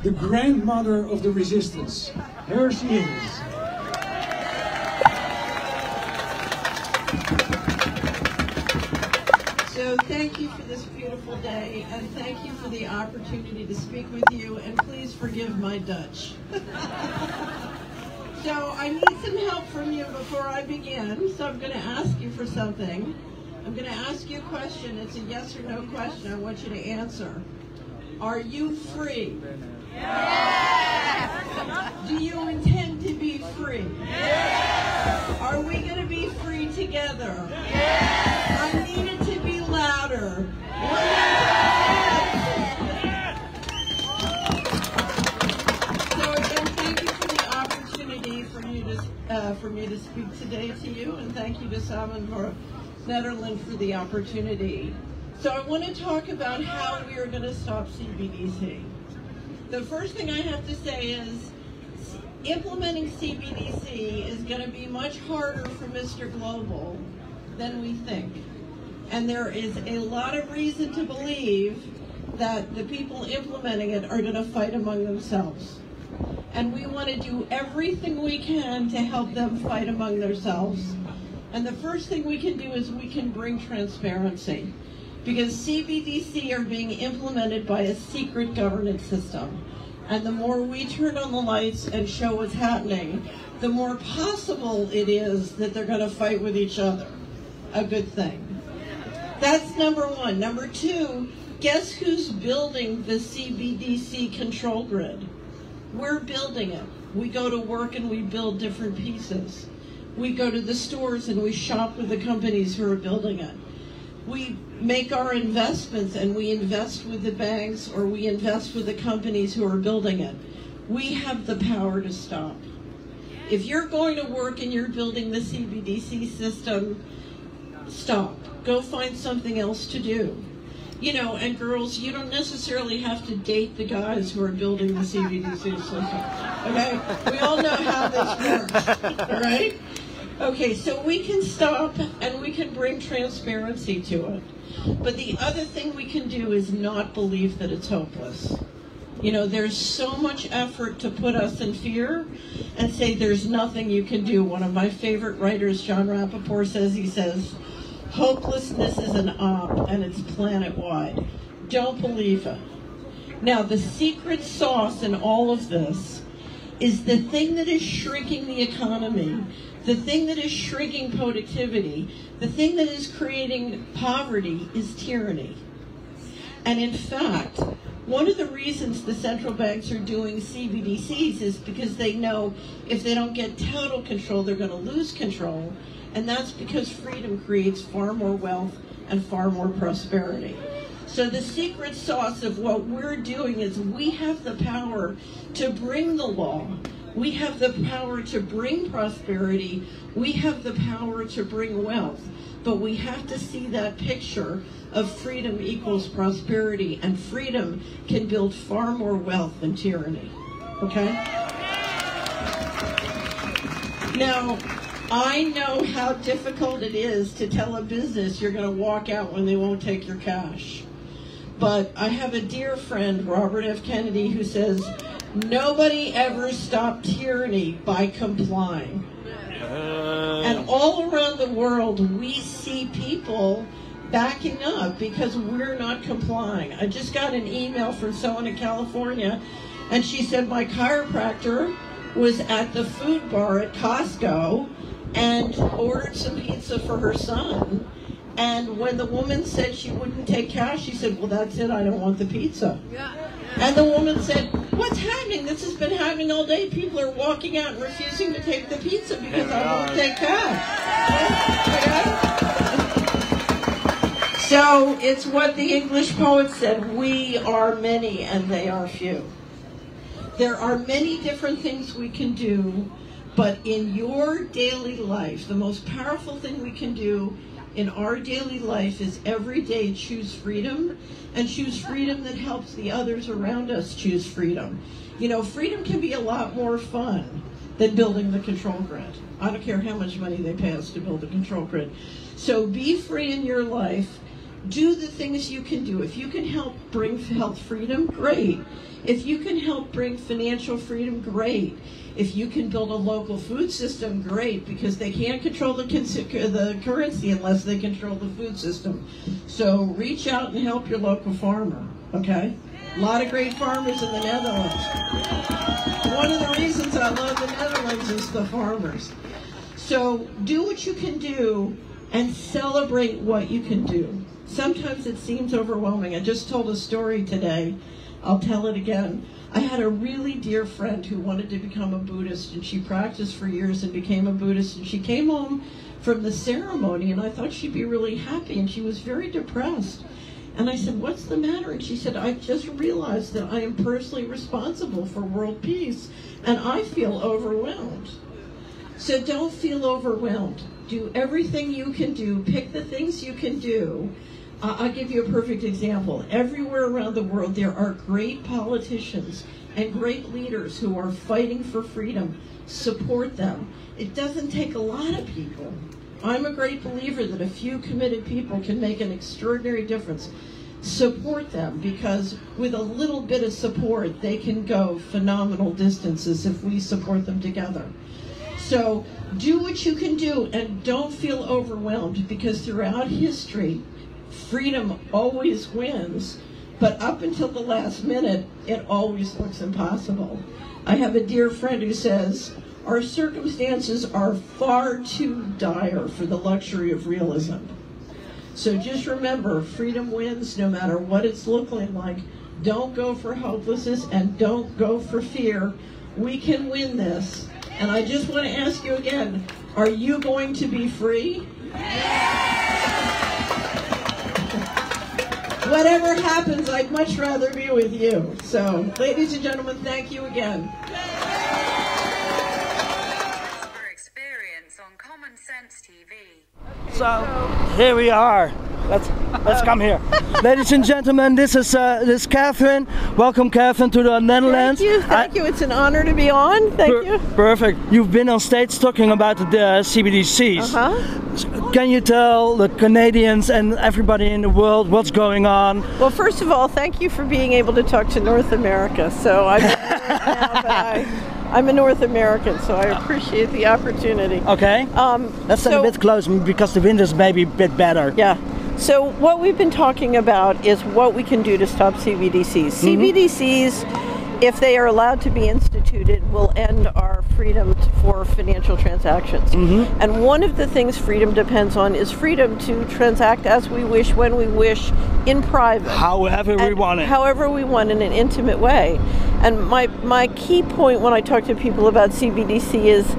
the grandmother of the resistance. Here she is. So thank you for this beautiful day, and thank you for the opportunity to speak with you, and please forgive my Dutch. So I need some help from you before I begin, so I'm going to ask you for something. I'm going to ask you a question. It's a yes or no question. I want you to answer. Are you free? Yes! Do you intend to be free? Yes! Are we going to be free together? Yes! I need it to be louder. So again, thank you for the opportunity for me to speak today to you, and thank you to Samen Voor Nederland for the opportunity. So I want to talk about how we are going to stop CBDC. The first thing I have to say is implementing CBDC is going to be much harder for Mr. Global than we think. And there is a lot of reason to believe that the people implementing it are going to fight among themselves. And we want to do everything we can to help them fight among themselves. And the first thing we can do is we can bring transparency. Because CBDC are being implemented by a secret governance system. And the more we turn on the lights and show what's happening, the more possible it is that they're going to fight with each other. A good thing. That's number one. Number two, guess who's building the CBDC control grid? We're building it. We go to work and we build different pieces. We go to the stores and we shop with the companies who are building it. We make our investments and we invest with the banks or we invest with the companies who are building it. We have the power to stop. If you're going to work and you're building the CBDC system, stop. Go find something else to do. You know, and girls, you don't necessarily have to date the guys who are building the CBDC system. Okay? We all know how this works. All right? Okay, so we can stop and we can bring transparency to it. But the other thing we can do is not believe that it's hopeless. You know, there's so much effort to put us in fear and say there's nothing you can do. One of my favorite writers, John Rappaport, says, hopelessness is an op and it's planet-wide. Don't believe it. Now, the secret sauce in all of this is the thing that is shrinking the economy, the thing that is shrinking productivity, the thing that is creating poverty is tyranny. And in fact, one of the reasons the central banks are doing CBDCs is because they know if they don't get total control, they're going to lose control. And that's because freedom creates far more wealth and far more prosperity. So the secret sauce of what we're doing is we have the power to bring the law. We have the power to bring prosperity. We have the power to bring wealth. But we have to see that picture of freedom equals prosperity, and freedom can build far more wealth than tyranny. Okay? Now, I know how difficult it is to tell a business you're going to walk out when they won't take your cash. But I have a dear friend, Robert F. Kennedy, who says, nobody ever stopped tyranny by complying. And all around the world, we see people backing up because we're not complying. I just got an email from someone in California, and she said my chiropractor was at the food bar at Costco and ordered some pizza for her son. And when the woman said she wouldn't take cash, she said, well, that's it, I don't want the pizza. And the woman said, what's happening? This has been happening all day. People are walking out and refusing to take the pizza because I won't take cash. So it's what the English poet said, we are many and they are few. There are many different things we can do, but in your daily life, the most powerful thing we can do in our daily life is every day choose freedom, and choose freedom that helps the others around us choose freedom. You know, freedom can be a lot more fun than building the control grid. I don't care how much money they pay us to build the control grid. So be free in your life, do the things you can do. If you can help bring health freedom, great. If you can help bring financial freedom, great. If you can build a local food system, great, because they can't control the currency unless they control the food system. So reach out and help your local farmer, okay? A lot of great farmers in the Netherlands. One of the reasons I love the Netherlands is the farmers. So do what you can do and celebrate what you can do. Sometimes it seems overwhelming. I just told a story today. I'll tell it again. I had a really dear friend who wanted to become a Buddhist, and she practiced for years and became a Buddhist, and she came home from the ceremony, and I thought she'd be really happy, and she was very depressed. And I said, what's the matter? And she said, I just realized that I am personally responsible for world peace, and I feel overwhelmed. So don't feel overwhelmed. Do everything you can do. Pick the things you can do. I'll give you a perfect example. Everywhere around the world, there are great politicians and great leaders who are fighting for freedom. Support them. It doesn't take a lot of people. I'm a great believer that a few committed people can make an extraordinary difference. Support them, because with a little bit of support, they can go phenomenal distances if we support them together. So do what you can do and don't feel overwhelmed, because throughout history, freedom always wins, but up until the last minute, it always looks impossible. I have a dear friend who says, our circumstances are far too dire for the luxury of realism. So just remember, freedom wins no matter what it's looking like. Don't go for hopelessness and don't go for fear. We can win this. And I just want to ask you again, are you going to be free? Whatever happens, I'd much rather be with you. So, ladies and gentlemen, thank you again. Experience on CommonSenseTV. So here we are. Let's come here, ladies and gentlemen. This is Catherine. Welcome, Catherine, to the Netherlands. Thank you. It's an honor to be on. Thank you. Perfect. You've been on stage talking about the CBDCs. Can you tell the Canadians and everybody in the world what's going on? Well, first of all, thank you for being able to talk to North America. So I'm now, but I'm a North American, so I appreciate the opportunity. Okay. Let's stand a bit closer because the wind is maybe a bit better. Yeah. So what we've been talking about is what we can do to stop CBDCs. CBDCs, if they are allowed to be instituted, will end our freedom for financial transactions. And one of the things freedom depends on is freedom to transact as we wish, when we wish, in private. However we want it. However we want, in an intimate way. And my key point when I talk to people about CBDC is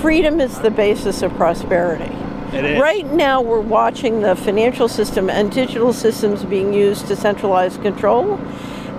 freedom is the basis of prosperity. It is. Right now we're watching the financial system and digital systems being used to centralize control.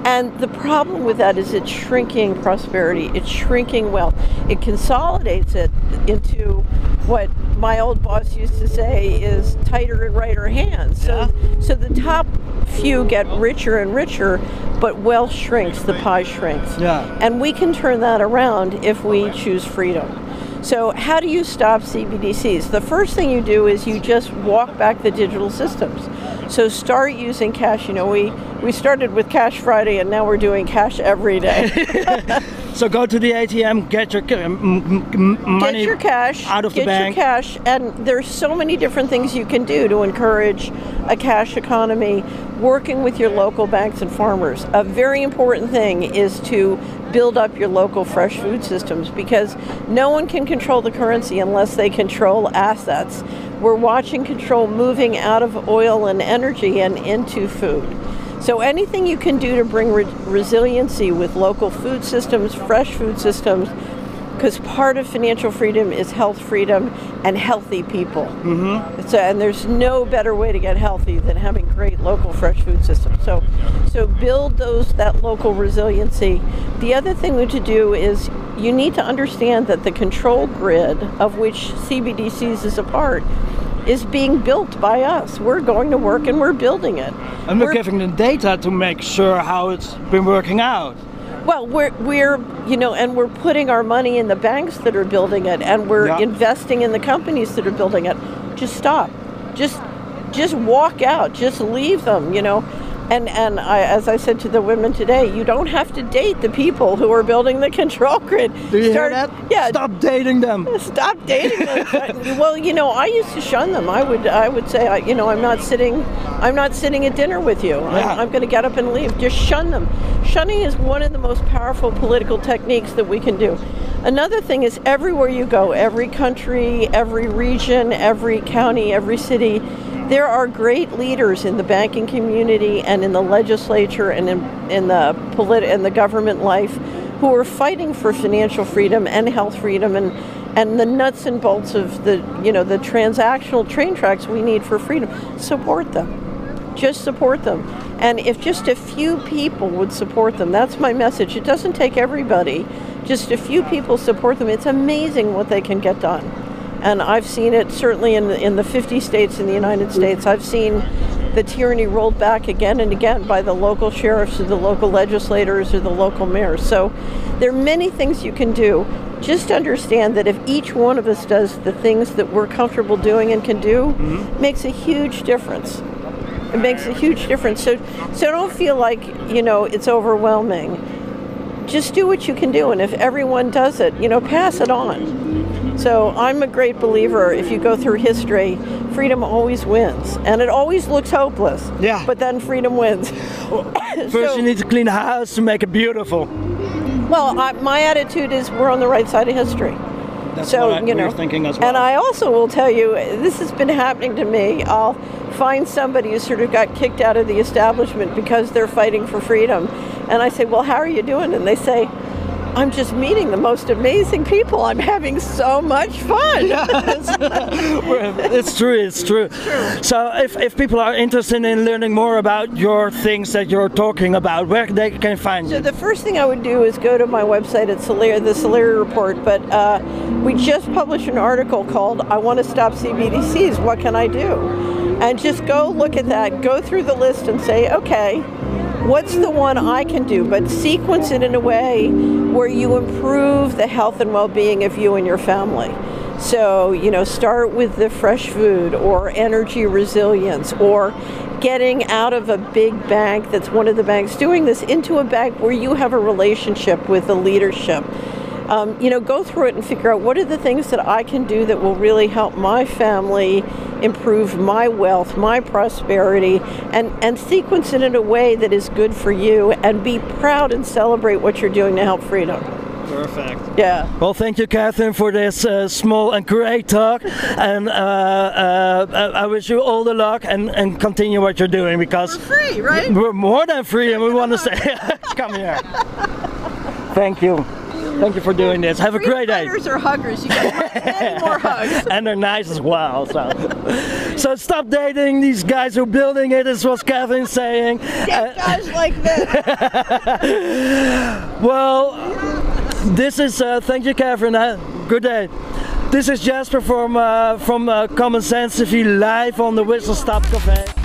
And the problem with that is it's shrinking prosperity, it's shrinking wealth. It consolidates it into what my old boss used to say is tighter and righter hands. So the top few get richer and richer, but wealth shrinks, the pie shrinks. And we can turn that around if we choose freedom. So how do you stop CBDCs? The first thing you do is you just walk back the digital systems. So start using cash. You know, we started with Cash Friday and now we're doing cash every day. So go to the ATM, get your money, get your cash out of the bank. Get your cash, and there's so many different things you can do to encourage a cash economy, working with your local banks and farmers. A very important thing is to build up your local fresh food systems, because no one can control the currency unless they control assets. We're watching control moving out of oil and energy and into food. So anything you can do to bring resiliency with local food systems, fresh food systems, because part of financial freedom is health freedom and healthy people. And there's no better way to get healthy than having great local fresh food systems. So build that local resiliency. The other thing we need to do is you need to understand that the control grid, of which CBDCs is a part, is being built by us. We're going to work and we're building it. And we're giving them data to make sure how it's been working out. Well, we're putting our money in the banks that are building it, and we're investing in the companies that are building it. Just stop. Just just walk out, just leave them, you know. And as I said to the women today, you don't have to date the people who are building the control grid. Do you hear that? Yeah. Stop dating them. Stop dating them. Well, you know, I used to shun them. I would say, you know, I'm not sitting at dinner with you. Yeah. I'm going to get up and leave. Just shun them. Shunning is one of the most powerful political techniques that we can do. Another thing is, everywhere you go, every country, every region, every county, every city, there are great leaders in the banking community and in the legislature and in the government life who are fighting for financial freedom and health freedom and the nuts and bolts of the transactional train tracks we need for freedom. Support them. Just support them. And if just a few people would support them, that's my message. It doesn't take everybody. Just a few people support them. It's amazing what they can get done. And I've seen it certainly in the 50 states in the United States. I've seen the tyranny rolled back again and again by the local sheriffs or the local legislators or the local mayors. So there are many things you can do. Just understand that if each one of us does the things that we're comfortable doing and can do, it makes a huge difference. It makes a huge difference. So don't feel like, you know, it's overwhelming. Just do what you can do, and if everyone does it, you know, pass it on. So I'm a great believer, if you go through history, freedom always wins. And it always looks hopeless. Yeah. But then freedom wins. First you need to clean the house to make it beautiful. Well, my attitude is we're on the right side of history. That's what we're thinking as well. And I also will tell you, this has been happening to me. I'll find somebody who sort of got kicked out of the establishment because they're fighting for freedom. And I say, well, how are you doing? And they say, I'm just meeting the most amazing people. I'm having so much fun. It's true, it's true. So if people are interested in learning more about your things that you're talking about, where they can find you? So the first thing I would do is go to my website at the Solari Report, but we just published an article called I Want to Stop CBDCs, What Can I Do? And just go look at that, go through the list and say, okay, what's the one I can do? But sequence it in a way where you improve the health and well-being of you and your family. So, you know, start with the fresh food or energy resilience or getting out of a big bank that's one of the banks, doing this into a bank where you have a relationship with the leadership. You know, go through it and figure out what are the things that I can do that will really help my family improve my wealth, my prosperity, and sequence it in a way that is good for you, and be proud and celebrate what you're doing to help freedom. Perfect. Yeah. Well, thank you, Catherine, for this small and great talk, and I wish you all the luck and continue what you're doing, because we're free, right? We're more than free, and we want to say, come here. Thank you. Thank you for doing this. Have a great day. Fighters or huggers, you get many more hugs. And they're nice as well. So stop dating these guys who are building it, is what Catherine's saying. Guys like this. Well, this is, thank you, Catherine. Good day. This is Jasper from CommonSenseTV live on the Whistle Stop Cafe.